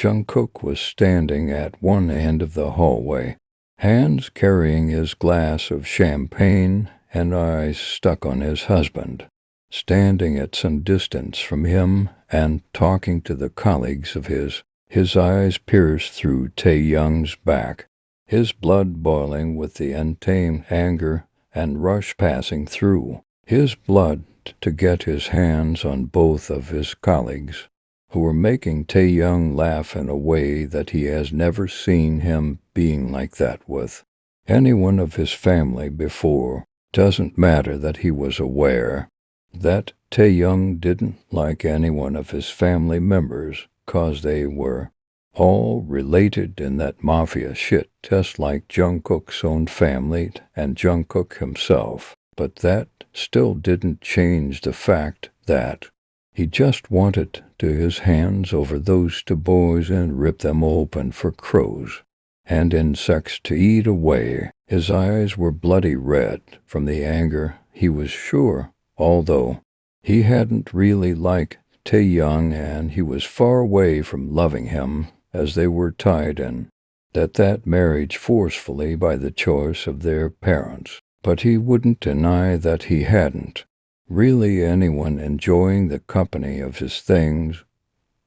Jungkook was standing at one end of the hallway, hands carrying his glass of champagne and eyes stuck on his husband, standing at some distance from him and talking to the colleagues of his eyes pierced through Taeyoung's back, his blood boiling with the untamed anger and rush passing through his blood to get his hands on both of his colleagues, who were making Taeyoung laugh in a way that he has never seen him being like that with anyone of his family before. Doesn't matter that he was aware that Taeyoung didn't like any one of his family members, 'cause they were all related in that mafia shit, just like Jungkook's own family and Jungkook himself. But that still didn't change the fact that he just wanted to his hands over those two boys and rip them open for crows and insects to eat away. His eyes were bloody red from the anger, he was sure, although he hadn't really liked Taeyoung and he was far away from loving him, as they were tied in that marriage forcefully by the choice of their parents. But he wouldn't deny that he hadn't really anyone enjoying the company of his things,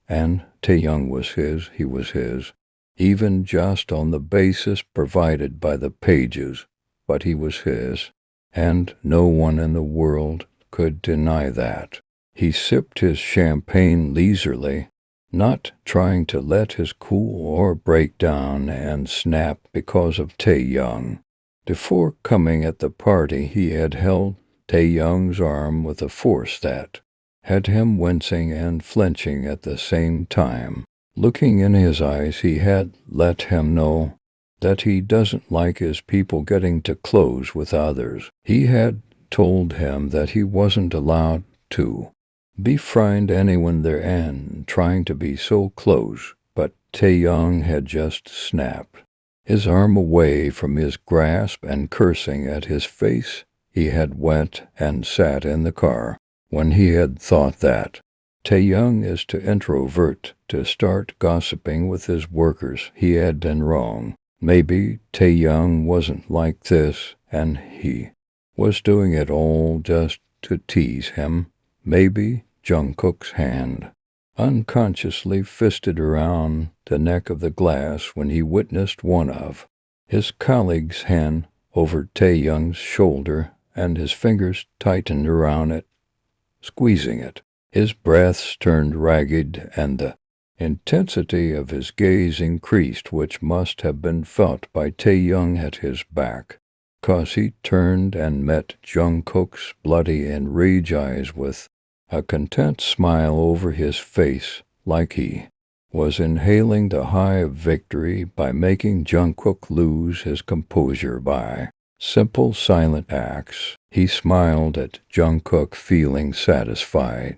and Taeyoung was his, he was his, even just on the basis provided by the pages, but he was his, and no one in the world could deny that. He sipped his champagne leisurely, not trying to let his cool or break down and snap because of Taeyoung. Before coming at the party, he had held Taeyoung's arm with a force that had him wincing and flinching at the same time. Looking in his eyes, he had let him know that he doesn't like his people getting too close with others. He had told him that he wasn't allowed to befriend anyone there and trying to be so close, but Taeyoung had just snapped his arm away from his grasp and cursing at his face. He had went and sat in the car. When he had thought that Taeyoung is too introvert to start gossiping with his workers, he had been wrong. Maybe Taeyoung wasn't like this and he was doing it all just to tease him. Maybe Jungkook's hand unconsciously fisted around the neck of the glass when he witnessed one of his colleagues' hand over Taeyoung's shoulder, and his fingers tightened around it, squeezing it. His breaths turned ragged, and the intensity of his gaze increased, which must have been felt by Taeyoung at his back, 'cause he turned and met Jungkook's bloody and rage eyes with a content smile over his face, like he was inhaling the high of victory by making Jungkook lose his composure by simple silent acts. He smiled at Jungkook, feeling satisfied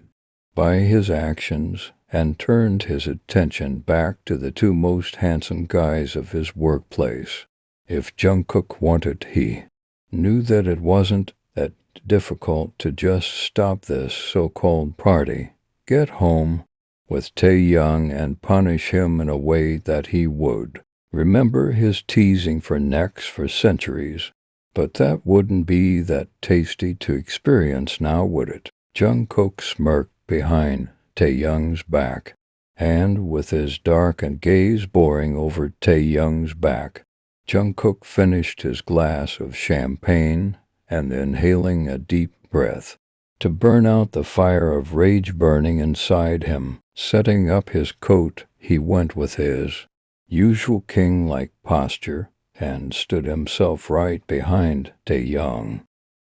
by his actions, and turned his attention back to the two most handsome guys of his workplace. If Jungkook wanted, he knew that it wasn't that difficult to just stop this so-called party, get home with Taeyoung and punish him in a way that he would remember his teasing for necks for centuries. But that wouldn't be that tasty to experience now, would it? Jungkook smirked behind Taeyoung's back, and with his darkened gaze boring over Taeyoung's back, Jungkook finished his glass of champagne and, inhaling a deep breath to burn out the fire of rage burning inside him, setting up his coat, he went with his usual king-like posture and stood himself right behind Taeyoung,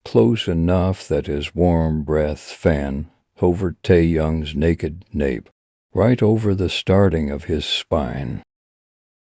close enough that his warm breath fanned over Taeyoung's naked nape, right over the starting of his spine.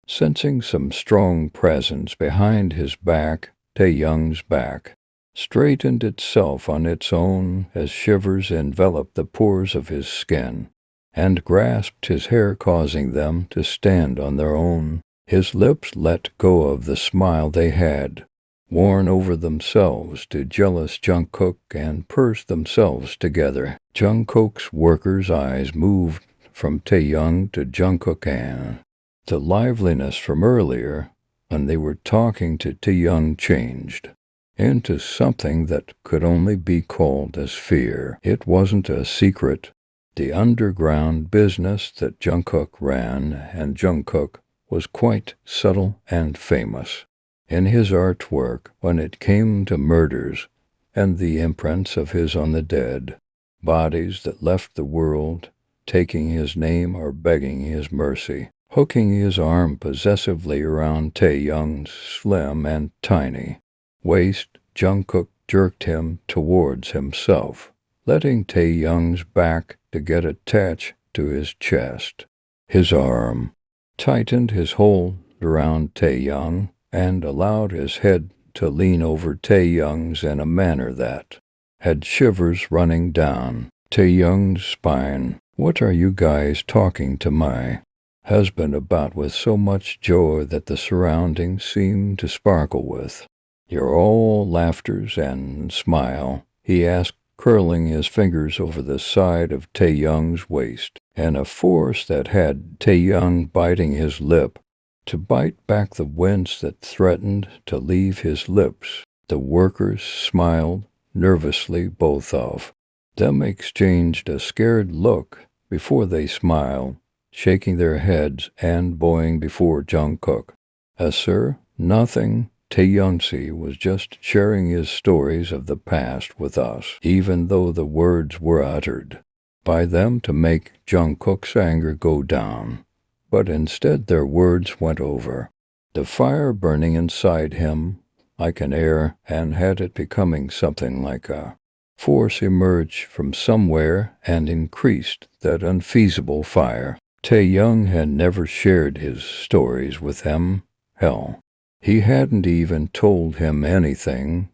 Sensing some strong presence behind his back, Taeyoung's back straightened itself on its own as shivers enveloped the pores of his skin and grasped his hair, causing them to stand on their own. His lips let go of the smile they had worn over themselves to jealous Jungkook and pursed themselves together. Jungkook's worker's eyes moved from Taeyoung to Jungkook, and the liveliness from earlier when they were talking to Taeyoung changed into something that could only be called as fear. It wasn't a secret, the underground business that Jungkook ran, and Jungkook was quite subtle and famous in his artwork when it came to murders and the imprints of his on the dead, bodies that left the world, taking his name or begging his mercy. Hooking his arm possessively around Taeyoung's slim and tiny waist, Jungkook jerked him towards himself, letting Taeyoung's back to get attached to his chest. His arm tightened his hold around Taeyoung and allowed his head to lean over Taeyoung's in a manner that had shivers running down Taeyoung's spine. "What are you guys talking to my husband about with so much joy that the surroundings seem to sparkle with? You're all laughters and smile," he asked, curling his fingers over the side of Taeyoung's waist in a force that had Taeyoung biting his lip to bite back the wince that threatened to leave his lips. The workers smiled nervously. Both of them exchanged a scared look before they smiled, shaking their heads and bowing before Jungkook. Sir, nothing." Taeyoung was just sharing his stories of the past with us, even though the words were uttered by them to make Jungkook's anger go down. But instead their words went over the fire burning inside him like an air, and had it becoming something like a force emerged from somewhere and increased that unfeasible fire. Taeyoung had never shared his stories with him. Hell, he hadn't even told him anything.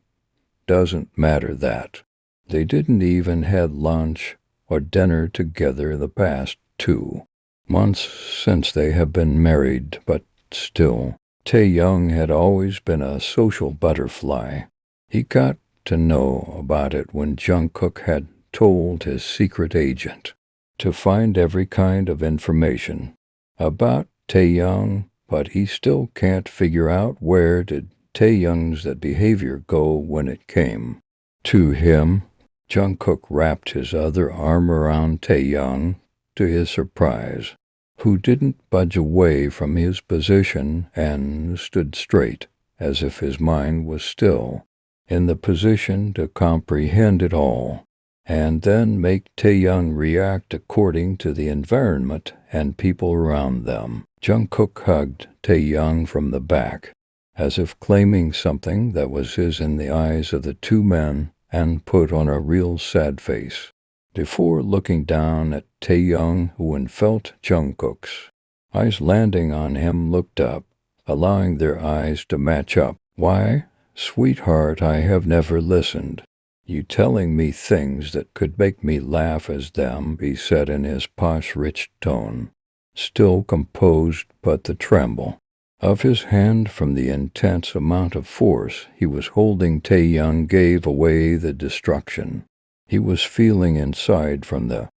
Doesn't matter that they didn't even had lunch or dinner together the past 2 months since they have been married, but still, Taeyoung had always been a social butterfly. He got to know about it when Jungkook had told his secret agent to find every kind of information about Taeyoung, but he still can't figure out where did Taeyoung's that behavior go when it came to him. Jungkook wrapped his other arm around Taeyoung, to his surprise, who didn't budge away from his position and stood straight, as if his mind was still in the position to comprehend it all, and then make Taeyoung react according to the environment and people around them. Jungkook hugged Taeyoung from the back, as if claiming something that was his in the eyes of the two men, and put on a real sad face before looking down at Taeyoung, who felt Jungkook's eyes landing on him, looked up, allowing their eyes to match up. "Why, sweetheart, I have never listened. You telling me things that could make me laugh as them," he said in his posh, rich tone, still composed, but the tremble of his hand from the intense amount of force he was holding Taeyoung gave away the destruction he was feeling inside from the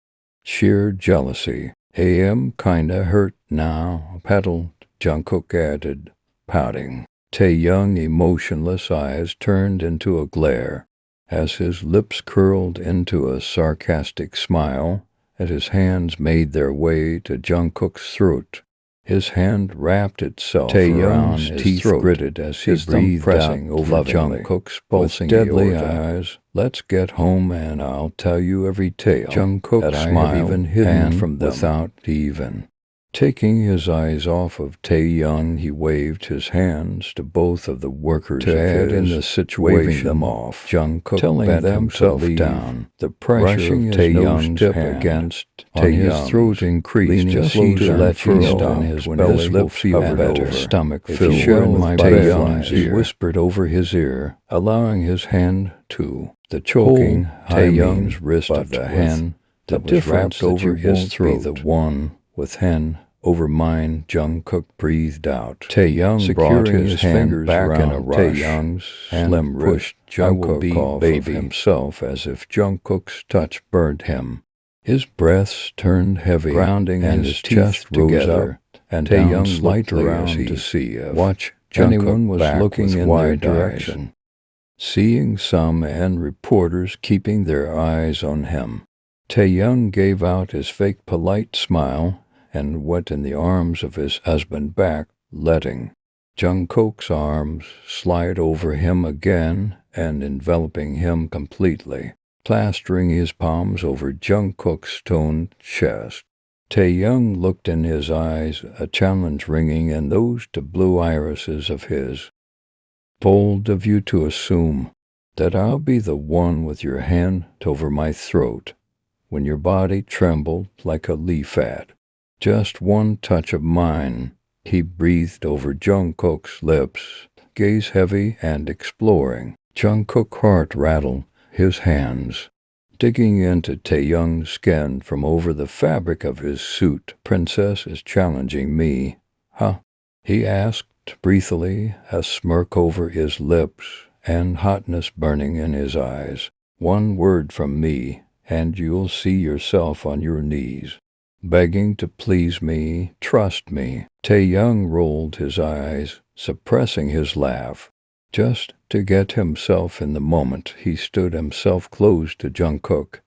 sheer jealousy. "Am kinda hurt now, paddled," Jungkook added, pouting. Taeyoung's emotionless eyes turned into a glare as his lips curled into a sarcastic smile, and his hands made their way to Jungkook's throat. His hand wrapped itself around his teeth, gritted as he breathed pressing over Jungkook's pulsing deadly eyes. "Let's get home and I'll tell you every tale Jungkook that I have even hidden from them." Without even taking his eyes off of Taeyoung, he waved his hands to both of the workers to add in the situation, waving them off. Jungkook telling them to leave down. The pressure of Taeyoung's tip against Taeyoung's throat increased, just to let you know on his belly will feel better. Stomach filled with my Taeyoung's ear, whispered over his ear, allowing his hand to the choking Taeyoung's wrist of the hand that was wrapped over his throat. The one with hand over mine, Jungkook breathed out. Taeyoung brought his hand back in a rush Taeyoung's slim wrist. Jungkook called baby himself as if Jungkook's touch burned him. His breaths turned heavy, grounding, and his chest rose up and down slightly around to see if anyone was looking in their direction, seeing some and reporters keeping their eyes on him. Tae-young gave out his fake polite smile and went in the arms of his husband back, letting Jungkook's arms slide over him again and enveloping him completely, plastering his palms over Jungkook's toned chest. Tae-young looked in his eyes, a challenge ringing in those two blue irises of his. Bold of you to assume that I'll be the one with your hand over my throat when your body trembled like a leaf at. Just one touch of mine, he breathed over Jungkook's lips, gaze heavy and exploring. Jungkook's heart rattled, his hands digging into Tae-young's skin from over the fabric of his suit. Princess is challenging me, huh? He asked breathily, a smirk over his lips and hotness burning in his eyes. One word from me, and you'll see yourself on your knees, begging to please me, trust me. Tae-young rolled his eyes, suppressing his laugh. Just to get himself in the moment, he stood himself close to Jungkook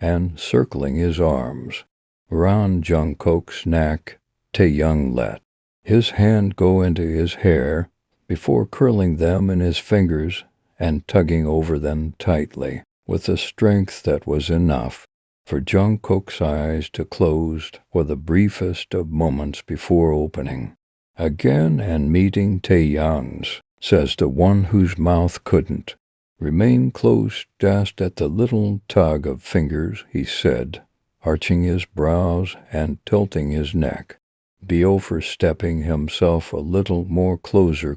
and circling his arms around Jungkook's neck. Tae-young let his hand go into his hair before curling them in his fingers and tugging over them tightly with a strength that was enough for Jungkook's eyes to close for the briefest of moments before opening again and meeting Tae-young's, says the one whose mouth couldn't remain closed. Just at the little tug of fingers, he said, arching his brows and tilting his neck, be overstepping himself a little more closer.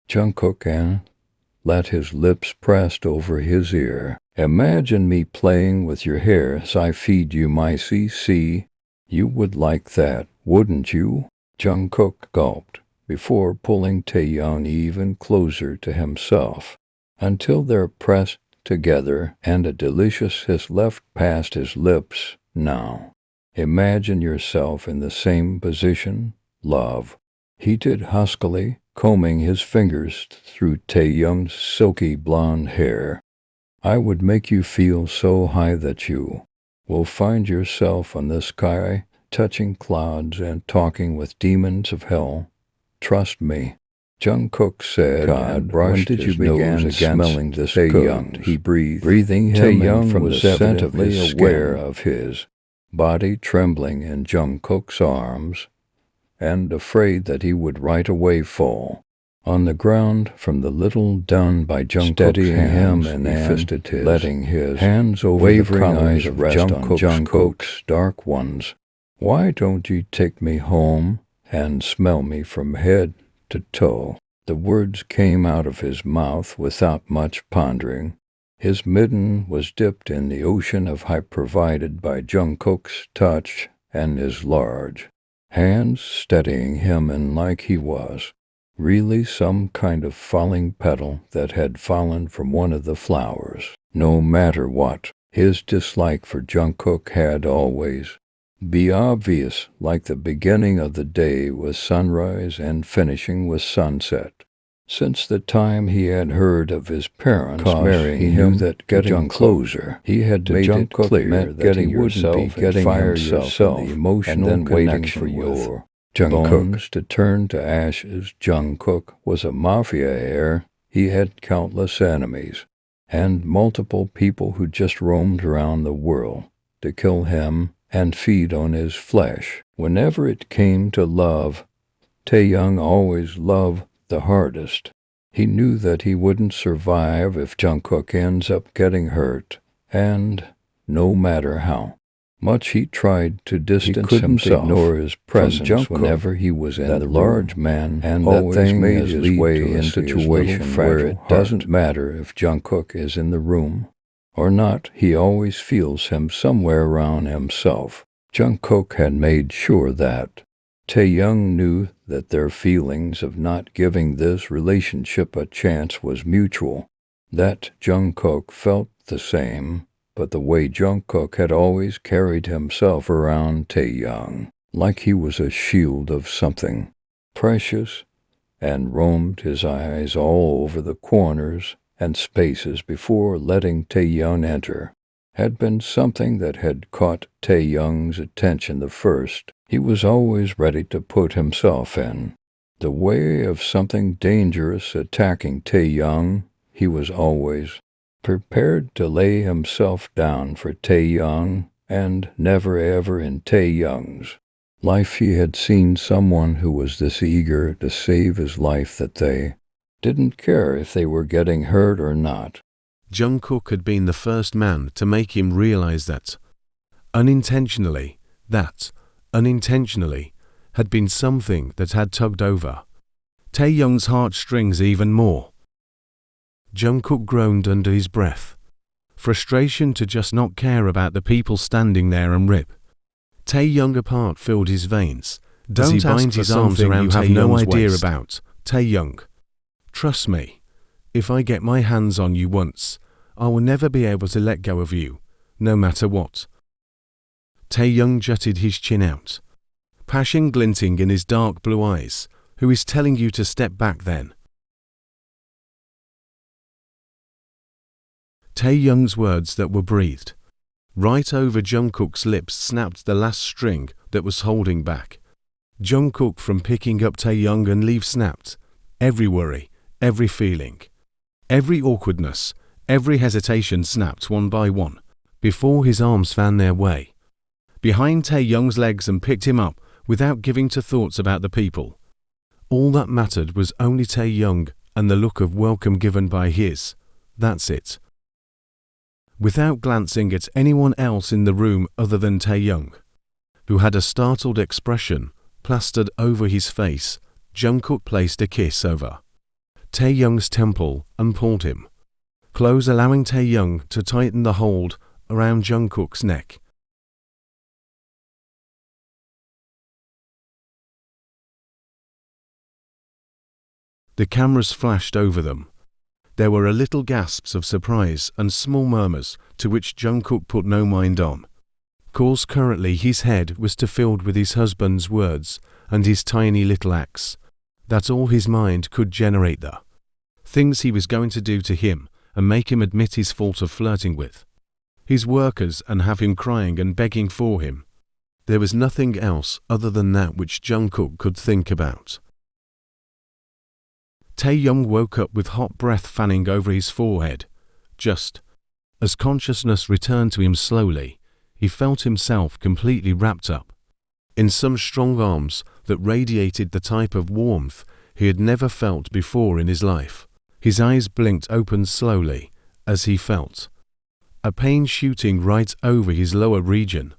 Jungkook and let his lips pressed over his ear. Imagine me playing with your hair as I feed you my CC. You would like that, wouldn't you? Jungkook gulped before pulling Tae-young even closer to himself until they're pressed together and a delicious hiss left past his lips. Now, imagine yourself in the same position, love, he did huskily, combing his fingers through Tae-young's silky blonde hair. I would make you feel so high that you will find yourself on the sky, touching clouds and talking with demons of hell. Trust me. Jungkook said, God, when did you begin smelling this Tae-young? He breathed, breathing him in from the scent of his aware of his body trembling in Jungkook's arms, and afraid that he would right away fall on the ground from the little done by Jungkook's steadying him and fisted his, letting his hands over the eyes of rest on Jungkook's dark ones. Why don't you take me home and smell me from head to toe? The words came out of his mouth without much pondering. His mitten was dipped in the ocean of hype provided by Jungkook's touch and his large hands steadying him in like he was really some kind of falling petal that had fallen from one of the flowers. No matter what, his dislike for Jungkook had always be obvious, like the beginning of the day with sunrise and finishing with sunset. Since the time he had heard of his parents marrying him, that getting closer, he had to made it clear that he wouldn't be getting himself the emotional and then waiting for your bones to turn to ashes. Jungkook was a mafia heir. He had countless enemies and multiple people who just roamed around the world to kill him and feed on his flesh. Whenever it came to love, Tae-young always loved the hardest. He knew that he wouldn't survive if Jungkook ends up getting hurt, and no matter how much he tried to distance himself, ignore his presence whenever he was in the large man, and that thing made his way into a situation where it doesn't matter if Jungkook is in the room or not, he always feels him somewhere around himself. Jungkook had made sure that Tae-young knew that their feelings of not giving this relationship a chance was mutual, that Jungkook felt the same, but the way Jungkook had always carried himself around Taeyoung, like he was a shield of something precious, and roamed his eyes all over the corners and spaces before letting Taeyoung enter, had been something that had caught Taeyoung's attention the first. He was always ready to put himself in the way of something dangerous attacking Taeyoung. He was always prepared to lay himself down for Taeyoung, and never ever in Taeyoung's life he had seen someone who was this eager to save his life that they didn't care if they were getting hurt or not. Jungkook had been the first man to make him realize that unintentionally had been something that had tugged over Taeyoung's heartstrings even more. Jungkook groaned under his breath, frustration to just not care about the people standing there and rip Taeyoung apart filled his veins. Don't bind his arms around you have no idea about, Taeyoung. Trust me, if I get my hands on you once, I will never be able to let go of you, no matter what. Taeyoung jutted his chin out, passion glinting in his dark blue eyes. Who is telling you to step back then? Taeyoung's words that were breathed right over Jungkook's lips snapped the last string that was holding back Jungkook from picking up Taeyoung and leave. Snapped every worry, every feeling, every awkwardness, every hesitation snapped one by one before his arms found their way behind Taeyoung's legs and picked him up without giving to thoughts about the people. All that mattered was only Taeyoung and the look of welcome given by his. That's it. Without glancing at anyone else in the room other than Taeyoung, who had a startled expression plastered over his face, Jungkook placed a kiss over Taeyoung's temple and pulled him close, allowing Taeyoung to tighten the hold around Jungkook's neck. The cameras flashed over them. There were a little gasps of surprise and small murmurs to which Jungkook put no mind on. Cause currently his head was filled with his husband's words and his tiny little acts. That's all his mind could generate, the things he was going to do to him and make him admit his fault of flirting with his workers and have him crying and begging for him. There was nothing else other than that which Jungkook could think about. Taeyoung woke up with hot breath fanning over his forehead. Just as consciousness returned to him slowly, he felt himself completely wrapped up in some strong arms that radiated the type of warmth he had never felt before in his life. His eyes blinked open slowly as he felt a pain shooting right over his lower region,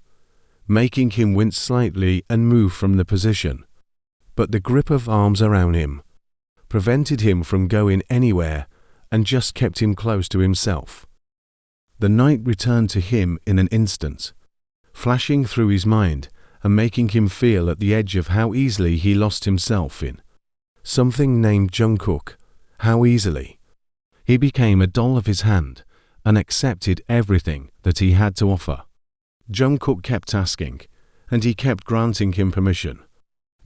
making him wince slightly and move from the position. But the grip of arms around him prevented him from going anywhere and just kept him close to himself. The night returned to him in an instant, flashing through his mind and making him feel at the edge of how easily he lost himself in something named Jungkook. How easily he became a doll of his hand and accepted everything that he had to offer. Jungkook kept asking, and he kept granting him permission.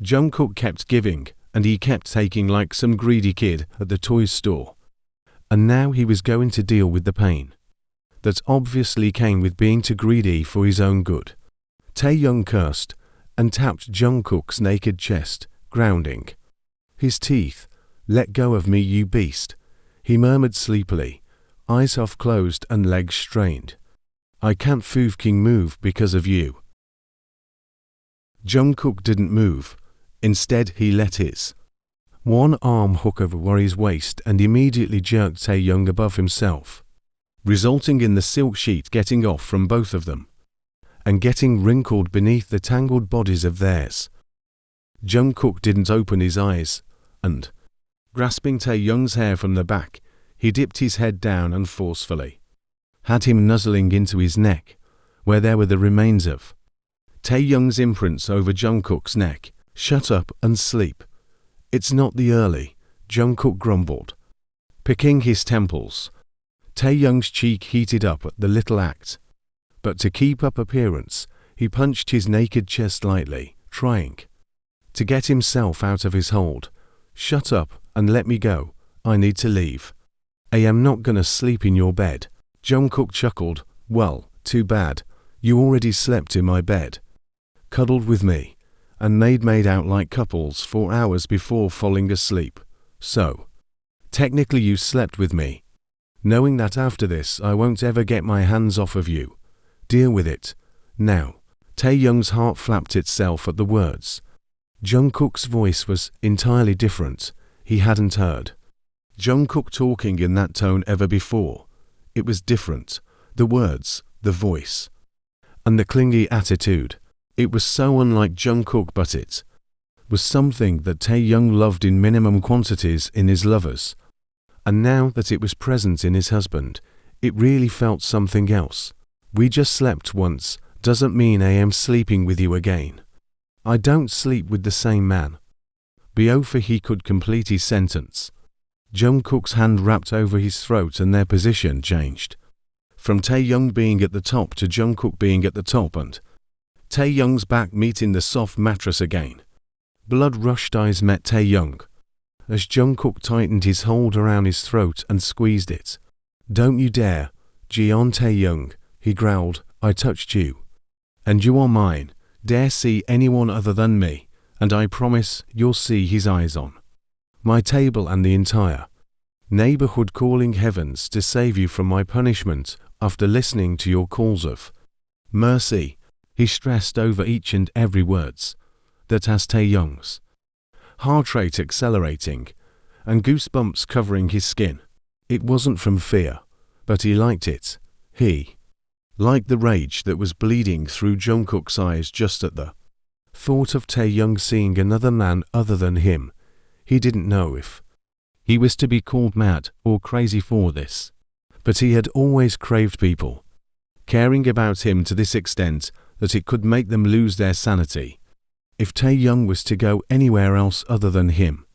Jungkook kept giving, and he kept taking like some greedy kid at the toy store. And now he was going to deal with the pain that obviously came with being too greedy for his own good. Taeyoung cursed and tapped Jungkook's naked chest, grounding his teeth. "Let go of me, you beast," he murmured sleepily, eyes half closed and legs strained. "I can't fucking move because of you." Jungkook didn't move. Instead, he let his one arm hook over his waist and immediately jerked Taeyoung above himself, resulting in the silk sheet getting off from both of them and getting wrinkled beneath the tangled bodies of theirs. Jungkook didn't open his eyes, and, grasping Taeyoung's hair from the back, he dipped his head down and forcefully had him nuzzling into his neck, where there were the remains of Taeyoung's imprints over Jungkook's neck. "Shut up and sleep. It's not the early," Jungkook grumbled, picking his temples. Taeyoung's cheek heated up at the little act, but to keep up appearance, he punched his naked chest lightly, trying to get himself out of his hold. "Shut up and let me go. I need to leave. I am not gonna sleep in your bed." Jungkook chuckled. "Well, too bad. You already slept in my bed, cuddled with me, and made out like couples for hours before falling asleep. So, technically you slept with me. Knowing that after this I won't ever get my hands off of you. Deal with it. Now." Taeyoung's heart flapped itself at the words. Jungkook's voice was entirely different. He hadn't heard Jungkook talking in that tone ever before. It was different. The words, the voice, and the clingy attitude. It was so unlike Jungkook, but it was something that Taeyoung loved in minimum quantities in his lovers. And now that it was present in his husband, it really felt something else. "We just slept once doesn't mean I am sleeping with you again. I don't sleep with the same man." Before he could complete his sentence, Jungkook's hand wrapped over his throat and their position changed. From Taeyoung being at the top to Jungkook being at the top, and Taeyoung's back meeting the soft mattress again. Blood-rushed eyes met Taeyoung as Jungkook tightened his hold around his throat and squeezed it. "Don't you dare, Jeon Taeyoung," he growled. "I touched you, and you are mine. Dare see anyone other than me, and I promise you'll see his eyes on my table and the entire neighborhood calling heavens to save you from my punishment after listening to your calls of mercy." He stressed over each and every words. That has Taeyoung's heart rate accelerating and goosebumps covering his skin. It wasn't from fear, but he liked it. He liked the rage that was bleeding through Jungkook's eyes just at the thought of Taeyoung seeing another man other than him. He didn't know if he was to be called mad or crazy for this, but he had always craved people caring about him to this extent that it could make them lose their sanity. If Taeyoung was to go anywhere else other than him,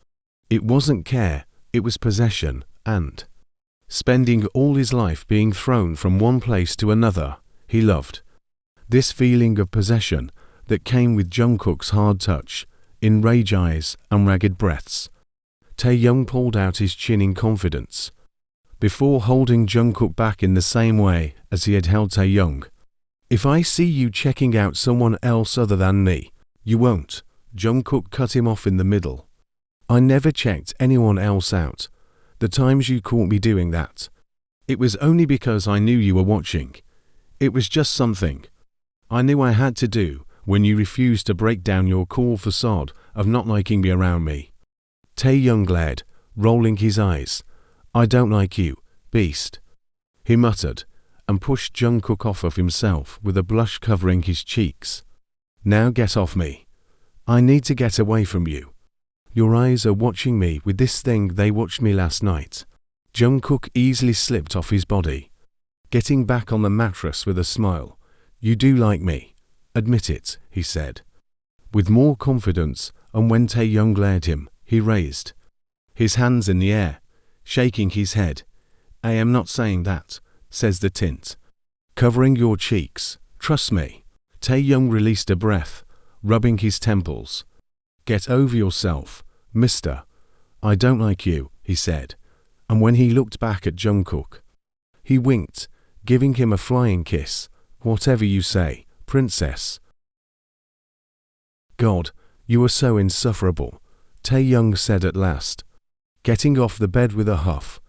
it wasn't care, it was possession, and spending all his life being thrown from one place to another. He loved this feeling of possession that came with Jungkook's hard touch, enraged eyes and ragged breaths. Taeyoung pulled out his chin in confidence, before holding Jungkook back in the same way as he had held Taeyoung. "If I see you checking out someone else other than me, you won't." Jungkook cut him off in the middle. "I never checked anyone else out. The times you caught me doing that, it was only because I knew you were watching. It was just something I knew I had to do when you refused to break down your cool facade of not liking me around me." Taeyoung glared, rolling his eyes. "I don't like you, beast," he muttered, and pushed Jungkook off of himself with a blush covering his cheeks. "Now get off me. I need to get away from you. Your eyes are watching me with this thing they watched me last night." Jungkook easily slipped off his body, getting back on the mattress with a smile. "You do like me. Admit it," he said, with more confidence, and when Taeyoung glared him, he raised his hands in the air, shaking his head. "I am not saying that," says the tint, covering your cheeks. "Trust me." Taeyoung released a breath, rubbing his temples. "Get over yourself, mister. I don't like you," he said, and when he looked back at Jungkook, he winked, giving him a flying kiss. "Whatever you say, princess." "God, you are so insufferable," Taeyoung said at last, getting off the bed with a huff.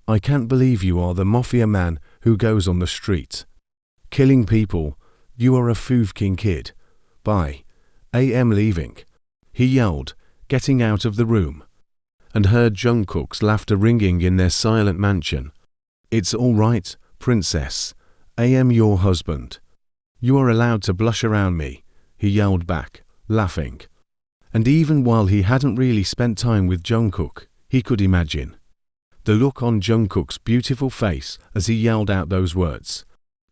"I can't believe you are the mafia man who goes on the street killing people. You are a Foovkin kid. Bye. I am leaving," he yelled, getting out of the room, and heard Jungkook's laughter ringing in their silent mansion. "It's all right, princess. I am your husband. You are allowed to blush around me," he yelled back, laughing. And even while he hadn't really spent time with Jungkook, he could imagine the look on Jungkook's beautiful face as he yelled out those words.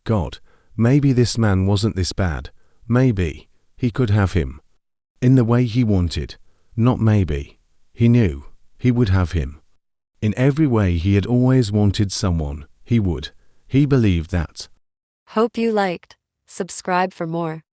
God, maybe this man wasn't this bad. Maybe he could have him in the way he wanted. Not maybe. He knew he would have him. In every way he had always wanted someone, he would. He believed that. Hope you liked Subscribe for more.